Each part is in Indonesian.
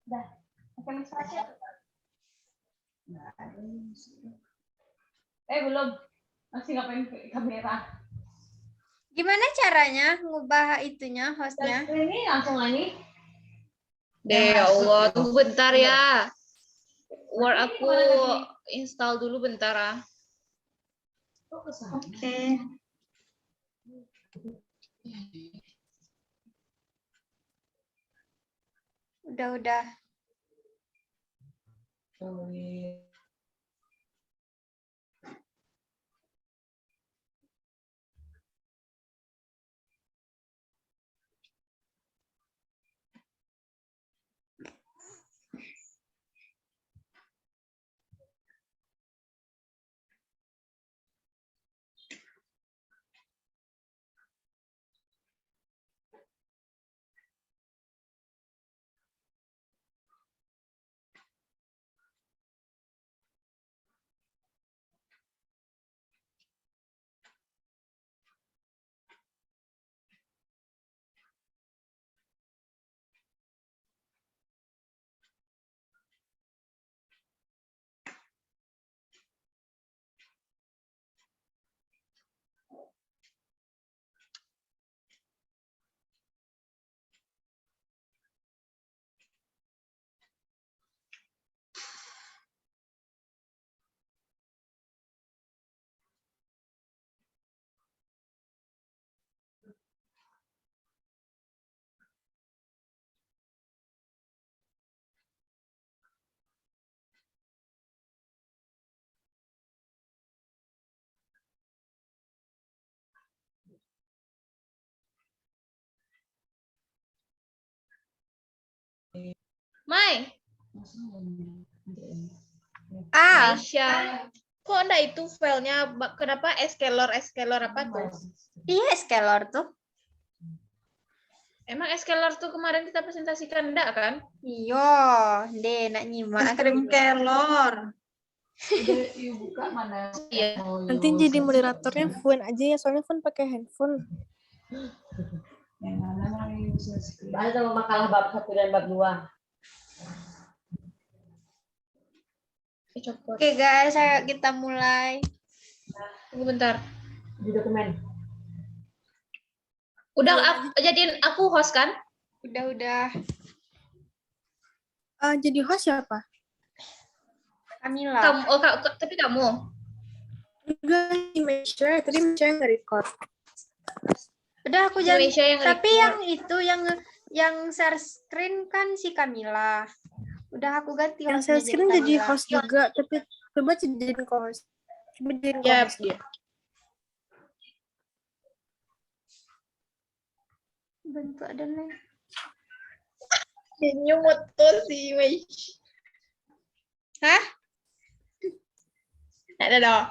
Udah. Oke, Mas Rashid. Belum. Masih ngapain kamera? Gimana caranya ngubah itunya, hostnya? Ini langsung ini. Deh, ya Allah, tunggu bentar ya. Word aku install dulu bentar ah. Oke. Udah. Mai, Ah, Aisyah. Kok enggak itu filenya? Kenapa eskelor apa tuh? iya Skelor tuh. Emang eskelor tuh kemarin kita presentasikan enggak kan? Iya, deh nak nyimak kan. Kelor. Buka mana? Iya. Nanti jadi moderatornya Fun aja ya, soalnya Fun pakai handphone. Yang mana ada sama makalah bab 1 dan bab 2. Copot. Oke guys, ayo kita mulai. Tunggu bentar. Di dokumen. Udah jadiin aku host kan? Udah. Jadi host siapa? Kamila. Tapi kamu. Enggak, Meisha. Tadi Meisha nggak record. Udah aku jadi. Indonesia yang Tapi record. yang itu yang share screen kan si Kamila. Udah aku ganti Yang hostnya saya screen jadi Kamila. host juga, tapi coba jadiin co-host. Coba jadiin Ya, co-host dia. Bentuk dan lain. Nyumut tuh si Weish. Hah? Ada dong.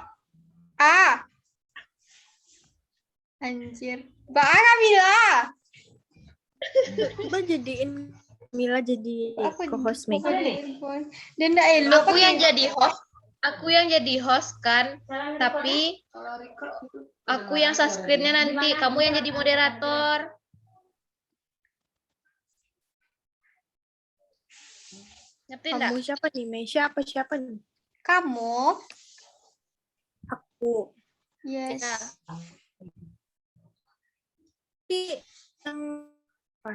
Anjir. Kamila. Coba jadiin Mila jadi co-host Mei. Dan enggak elok. Aku yang jadi host kan, tapi aku yang subscribe-nya nanti, kamu yang jadi moderator. Ngerti enggak? Kamu siapa nih? Meisha apa siapa nih? Kamu? Aku. Yes. Ya. Tapi yang apa?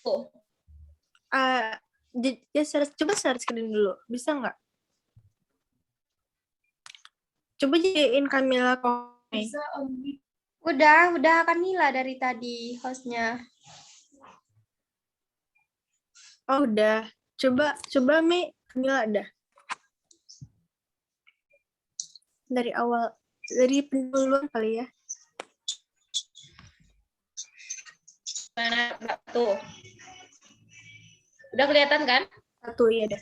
Tuh. Coba share screen dulu. Bisa nggak? Coba jadiin Kamila co-host. Udah Kamila dari tadi hostnya. Oh, udah. Coba Mei, Kamila ada. Dari awal, dari penduluan kali ya. Mana tuh? Udah kelihatan kan? Satu ya deh.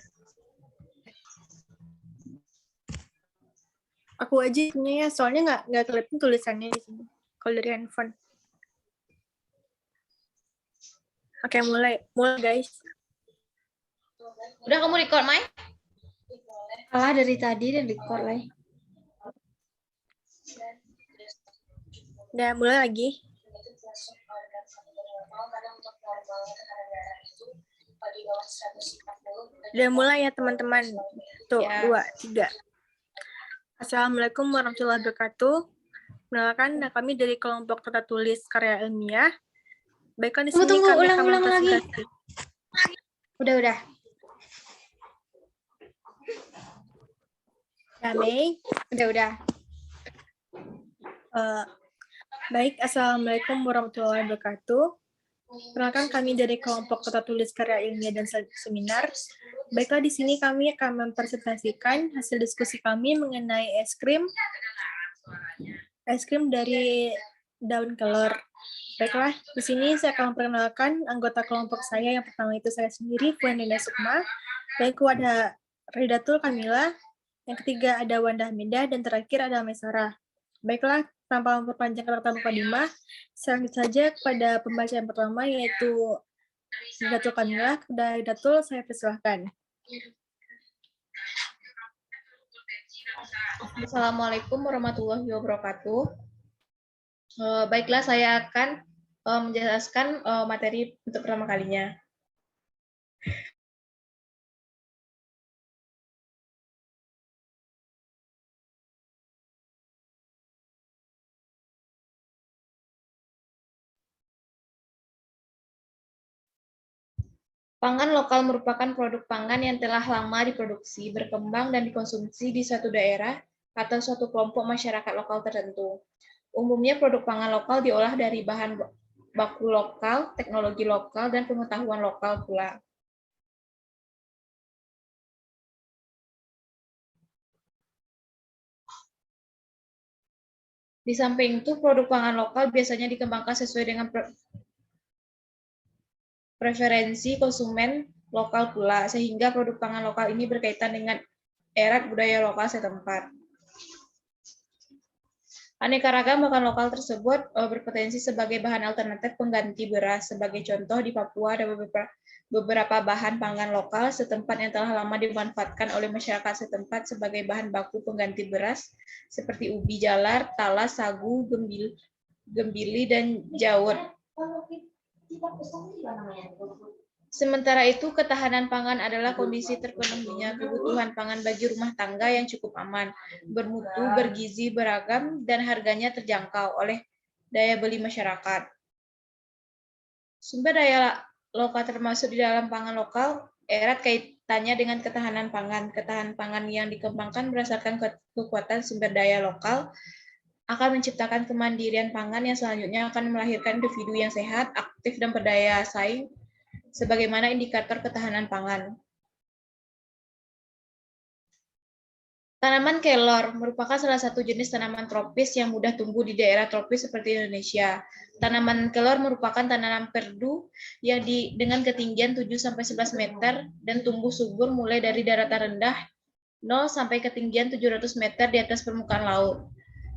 Aku aja punya ya, soalnya nggak kelihatan tulisannya di sini. Kalau dari handphone. Oke, mulai guys. Udah kamu record, Mai? Dari tadi dan record lah. Udah mulai lagi. Udah mulai ya teman-teman. Tuh, Ya. 2, 3. Assalamualaikum warahmatullahi wabarakatuh. Perkenalkan, kami dari kelompok tata tulis karya ilmiah. Baiklah, di sini Tunggu, kami akan ulang lagi. mempresentasi. Udah. Ya, Mei. Udah. Baik, Assalamualaikum warahmatullahi wabarakatuh. Perkenalkan, kami dari kelompok tata tulis karya ilmiah dan seminar. Baiklah, di sini kami akan mempresentasikan hasil diskusi kami mengenai es krim dari daun kelor. Baiklah, di sini saya akan memperkenalkan anggota kelompok saya. Yang pertama itu saya sendiri, Fuendina Sukma. Yang kedua ada Ridatul Kamila. Yang ketiga ada Wanda Hamidah. Dan terakhir ada Mesara. Baiklah, tanpa memperpanjang kata mukadimah, saya lanjut saja kepada pembaca yang pertama, yaitu Ridatul Kamila. Kepada Ridatul, saya persilahkan. Assalamualaikum warahmatullahi wabarakatuh. Baiklah, saya akan menjelaskan materi untuk pertama kalinya. Pangan lokal merupakan produk pangan yang telah lama diproduksi, berkembang, dan dikonsumsi di suatu daerah atau suatu kelompok masyarakat lokal tertentu. Umumnya produk pangan lokal diolah dari bahan baku lokal, teknologi lokal, dan pengetahuan lokal pula. Di samping itu, produk pangan lokal biasanya dikembangkan sesuai dengan preferensi konsumen lokal pula, sehingga produk pangan lokal ini berkaitan dengan erat budaya lokal setempat. Aneka ragam makan lokal tersebut berpotensi sebagai bahan alternatif pengganti beras. Sebagai contoh, di Papua ada beberapa bahan pangan lokal setempat yang telah lama dimanfaatkan oleh masyarakat setempat sebagai bahan baku pengganti beras, seperti ubi jalar, talas, sagu, gembili, dan jawet. Sementara itu, ketahanan pangan adalah kondisi terpenuhinya kebutuhan pangan bagi rumah tangga yang cukup aman, bermutu, bergizi, beragam, dan harganya terjangkau oleh daya beli masyarakat. Sumber daya lokal termasuk di dalam pangan lokal erat kaitannya dengan ketahanan pangan. Ketahanan pangan yang dikembangkan berdasarkan kekuatan sumber daya lokal akan menciptakan kemandirian pangan yang selanjutnya akan melahirkan individu yang sehat, aktif, dan berdaya saing sebagaimana indikator ketahanan pangan. Tanaman kelor merupakan salah satu jenis tanaman tropis yang mudah tumbuh di daerah tropis seperti Indonesia. Tanaman kelor merupakan tanaman perdu yang dengan ketinggian 7-11 meter dan tumbuh subur mulai dari daratan rendah 0 sampai ketinggian 700 meter di atas permukaan laut.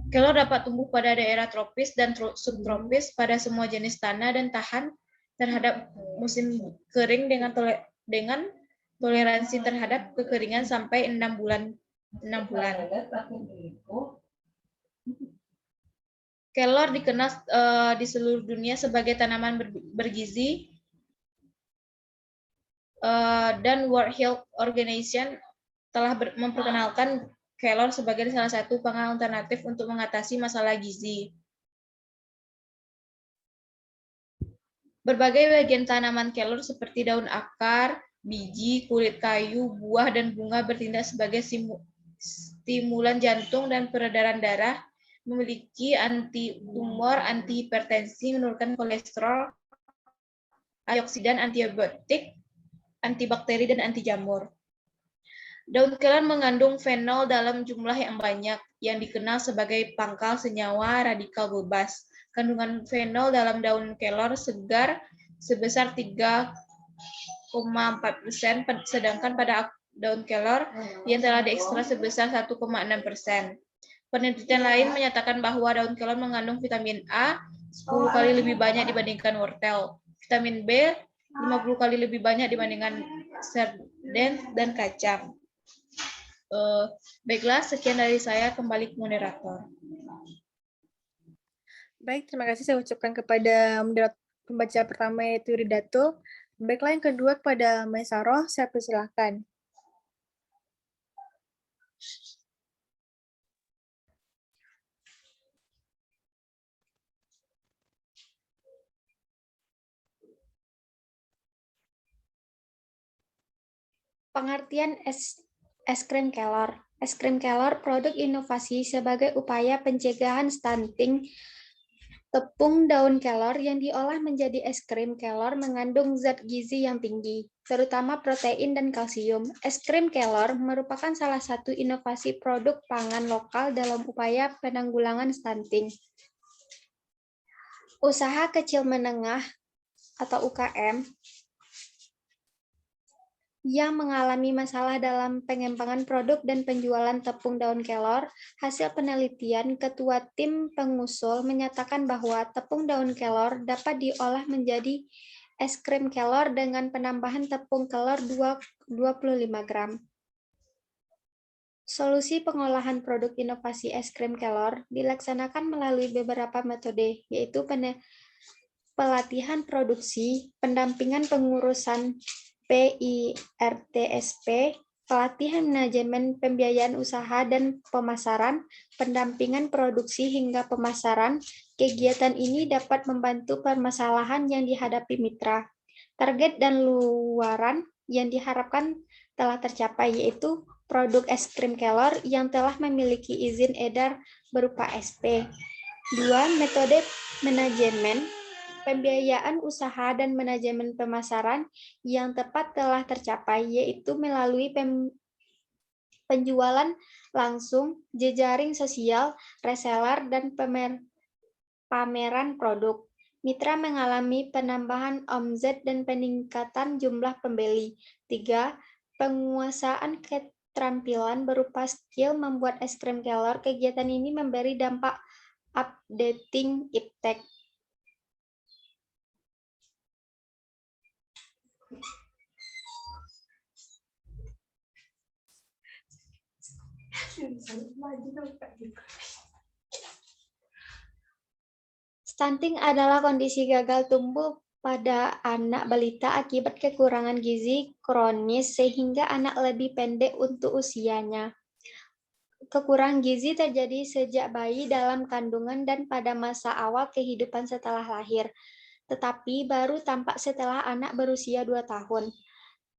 Kelor dapat tumbuh pada daerah tropis dan subtropis pada semua jenis tanah dan tahan terhadap musim kering dengan toleransi terhadap kekeringan sampai 6 bulan. Kelor dikenal di seluruh dunia sebagai tanaman bergizi dan World Health Organization telah memperkenalkan kelor sebagai salah satu pangan alternatif untuk mengatasi masalah gizi. Berbagai bagian tanaman kelor seperti daun akar, biji, kulit kayu, buah, dan bunga bertindak sebagai stimulan jantung dan peredaran darah, memiliki anti-tumor, anti-hipertensi, menurunkan kolesterol, antioksidan, antibiotik, antibakteri, dan anti jamur. Daun kelor mengandung fenol dalam jumlah yang banyak, yang dikenal sebagai pangkal senyawa radikal bebas. Kandungan fenol dalam daun kelor segar sebesar 3,4%, sedangkan pada daun kelor yang telah diekstrak sebesar 1,6%. Penelitian lain menyatakan bahwa daun kelor mengandung vitamin A 10 kali lebih banyak dibandingkan wortel, vitamin B 50 kali lebih banyak dibandingkan sarden dan kacang. Baiklah, sekian dari saya, kembali ke moderator. Baik, terima kasih saya ucapkan kepada pembaca pertama yaitu Ridatul. Baiklah, yang kedua kepada Maesaroh, saya persilahkan. Pengertian es krim kelor. Es krim kelor produk inovasi sebagai upaya pencegahan stunting. Tepung daun kelor yang diolah menjadi es krim kelor mengandung zat gizi yang tinggi, terutama protein dan kalsium. Es krim kelor merupakan salah satu inovasi produk pangan lokal dalam upaya penanggulangan stunting. Usaha kecil menengah atau UKM yang mengalami masalah dalam pengembangan produk dan penjualan tepung daun kelor. Hasil penelitian, ketua tim pengusul menyatakan bahwa tepung daun kelor dapat diolah menjadi es krim kelor dengan penambahan tepung kelor 25 gram. Solusi pengolahan produk inovasi es krim kelor dilaksanakan melalui beberapa metode, yaitu pelatihan produksi, pendampingan pengurusan PIRTSP, pelatihan manajemen pembiayaan usaha dan pemasaran, pendampingan produksi hingga pemasaran. Kegiatan ini dapat membantu permasalahan yang dihadapi mitra. Target dan luaran yang diharapkan telah tercapai, yaitu produk es krim kelor yang telah memiliki izin edar berupa SP. 2. Metode manajemen pembiayaan usaha dan manajemen pemasaran yang tepat telah tercapai, yaitu melalui penjualan langsung, jejaring sosial, reseller, dan pameran produk. Mitra mengalami penambahan omzet dan peningkatan jumlah pembeli. 3. Penguasaan keterampilan berupa skill membuat es krim kelor. Kegiatan ini memberi dampak updating iptek. Stunting adalah kondisi gagal tumbuh pada anak balita akibat kekurangan gizi kronis sehingga anak lebih pendek untuk usianya. Kekurangan gizi terjadi sejak bayi dalam kandungan dan pada masa awal kehidupan setelah lahir, tetapi baru tampak setelah anak berusia 2 tahun.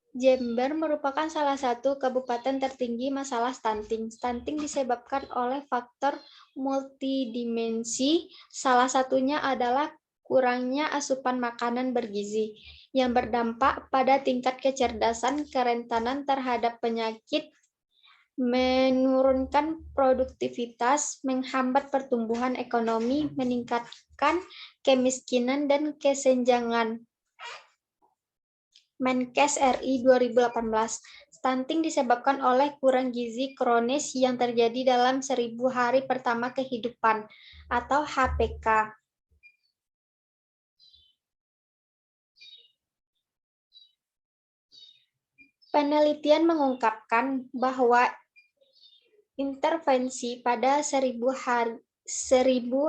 Jember merupakan salah satu kabupaten tertinggi masalah stunting. Stunting disebabkan oleh faktor multidimensi, salah satunya adalah kurangnya asupan makanan bergizi, yang berdampak pada tingkat kecerdasan, kerentanan terhadap penyakit, menurunkan produktivitas, menghambat pertumbuhan ekonomi, meningkatkan kemiskinan dan kesenjangan. Menkes RI 2018, stunting disebabkan oleh kurang gizi kronis yang terjadi dalam 1000 hari pertama kehidupan, atau HPK. Penelitian mengungkapkan bahwa intervensi pada 1000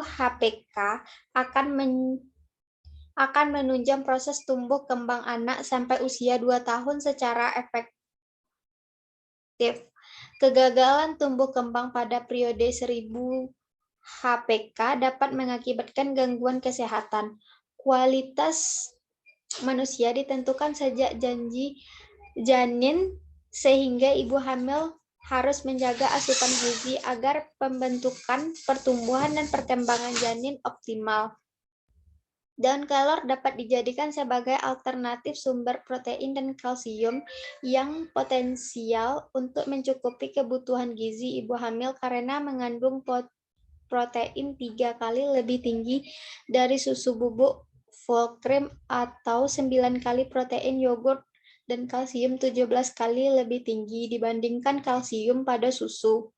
HPK akan menunjang proses tumbuh kembang anak sampai usia 2 tahun secara efektif. Kegagalan tumbuh kembang pada periode 1000 HPK dapat mengakibatkan gangguan kesehatan. Kualitas manusia ditentukan sejak janin, sehingga ibu hamil harus menjaga asupan gizi agar pembentukan, pertumbuhan, dan perkembangan janin optimal. Daun kelor dapat dijadikan sebagai alternatif sumber protein dan kalsium yang potensial untuk mencukupi kebutuhan gizi ibu hamil karena mengandung protein 3 kali lebih tinggi dari susu bubuk full cream atau 9 kali protein yogurt dan kalsium 17 kali lebih tinggi dibandingkan kalsium pada susu.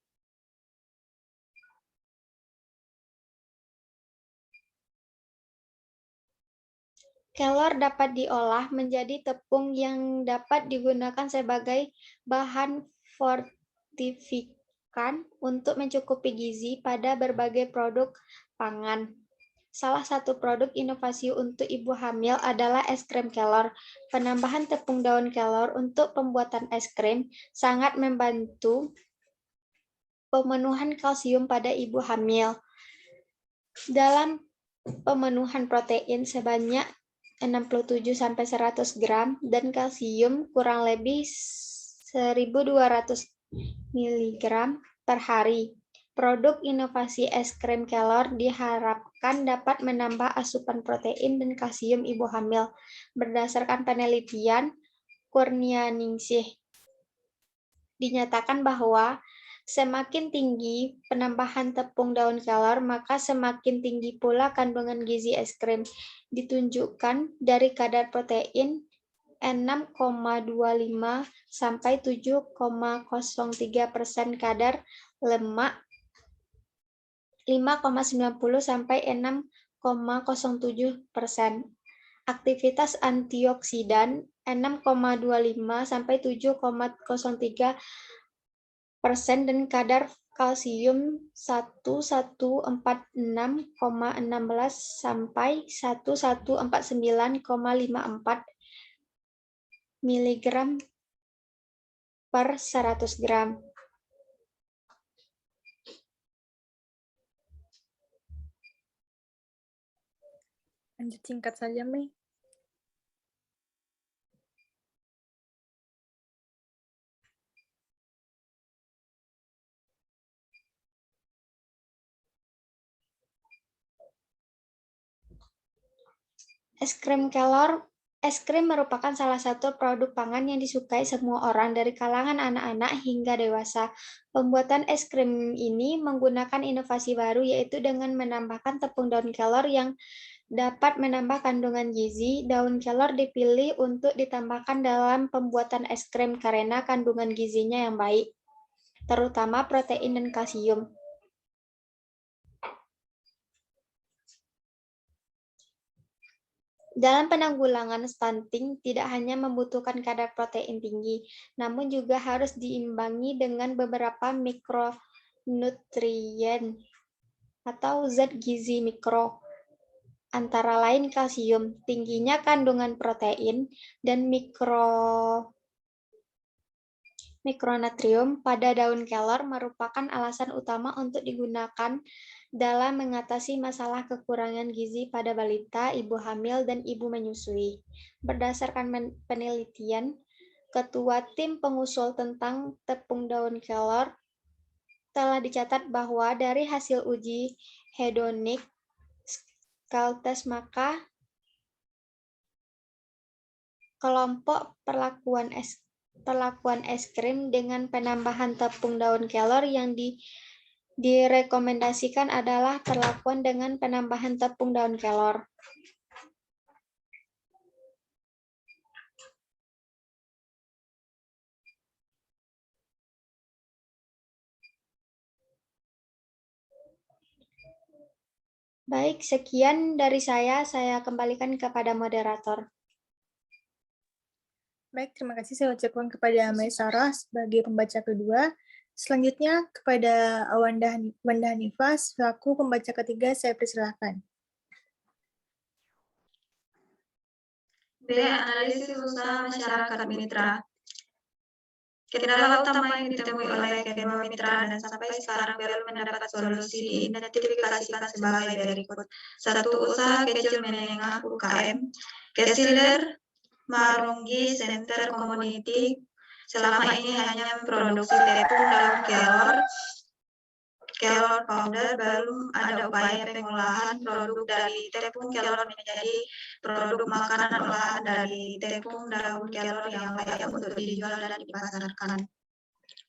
Kelor dapat diolah menjadi tepung yang dapat digunakan sebagai bahan fortifikan untuk mencukupi gizi pada berbagai produk pangan. Salah satu produk inovasi untuk ibu hamil adalah es krim kelor. Penambahan tepung daun kelor untuk pembuatan es krim sangat membantu pemenuhan kalsium pada ibu hamil. Dalam pemenuhan protein sebanyak 67-100 gram dan kalsium kurang lebih 1.200 mg per hari. Produk inovasi es krim kelor diharapkan dapat menambah asupan protein dan kalsium ibu hamil. Berdasarkan penelitian Kurnianingsih, dinyatakan bahwa semakin tinggi penambahan tepung daun kelor, maka semakin tinggi pula kandungan gizi es krim. Ditunjukkan dari kadar protein 6,25 sampai 7,03%, kadar lemak 5,90 sampai 6,07%. Aktivitas antioksidan 6,25 sampai 7,03% dan kadar kalsium 1146,16 sampai 1149,54 mg per 100 gram. Lanjut singkat saja, Mei. Es krim kelor. Es krim merupakan salah satu produk pangan yang disukai semua orang dari kalangan anak-anak hingga dewasa. Pembuatan es krim ini menggunakan inovasi baru, yaitu dengan menambahkan tepung daun kelor yang dapat menambah kandungan gizi. Daun kelor dipilih untuk ditambahkan dalam pembuatan es krim karena kandungan gizinya yang baik, terutama protein dan kalsium. Dalam penanggulangan stunting, tidak hanya membutuhkan kadar protein tinggi, namun juga harus diimbangi dengan beberapa mikronutrien atau zat gizi mikro, antara lain kalsium. Tingginya kandungan protein dan mikronatrium pada daun kelor merupakan alasan utama untuk digunakan dalam mengatasi masalah kekurangan gizi pada balita, ibu hamil, dan ibu menyusui. Berdasarkan penelitian, Ketua Tim Pengusul tentang tepung daun kelor telah dicatat bahwa dari hasil uji hedonik scale test, maka kelompok perlakuan es krim dengan penambahan tepung daun kelor yang direkomendasikan adalah perlakuan dengan penambahan tepung daun kelor. Baik, sekian dari saya kembalikan kepada moderator. Baik, terima kasih saya ucapkan kepada Mai Sarah sebagai pembaca kedua. Selanjutnya kepada Wanda Hanifah selaku pembaca ketiga, saya persilahkan. B. Analisis usaha masyarakat mitra. Kendala utama yang ditemui oleh kedua mitra dan sampai sekarang belum mendapat solusi diidentifikasikan sebagai berikut. 1. Usaha kecil menengah UKM, Kesiler Marunggi Center Community selama ini hanya memproduksi tepung daun kelor powder, belum ada upaya pengolahan produk dari tepung kelor menjadi produk makanan olahan dari tepung daun kelor yang layak untuk dijual dan dipasarkan.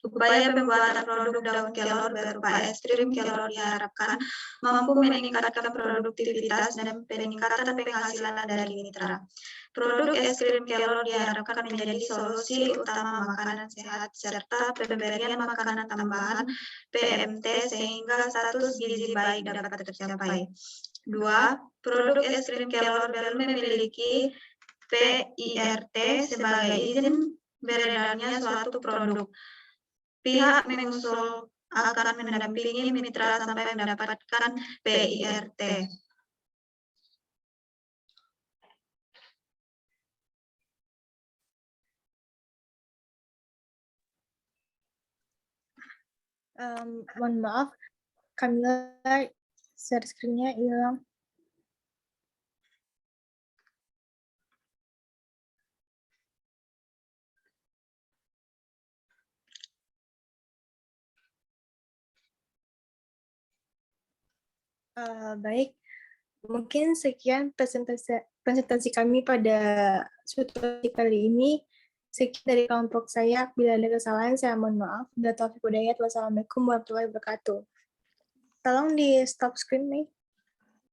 Upaya pembuatan produk daun kelor berupa es krim kelor diharapkan mampu meningkatkan produktivitas dan peningkatan penghasilan dari mitra. Produk es krim kelor diharapkan menjadi solusi utama makanan sehat serta pemberian makanan tambahan PMT sehingga status gizi baik dapat tercapai. 2. Produk es krim kelor belum memiliki PIRT sebagai izin beredarnya suatu produk. Pihak mengusul akan mendampingi mitra sampai mendapatkan PIRT. Mohon maaf, Kamila share screen-nya hilang. Baik, mungkin sekian presentasi kami pada situasi kali ini. Sekian dari kelompok saya. Bila ada kesalahan, saya mohon maaf. Wassalamualaikum warahmatullahi wabarakatuh. Tolong di stop screen, Mei.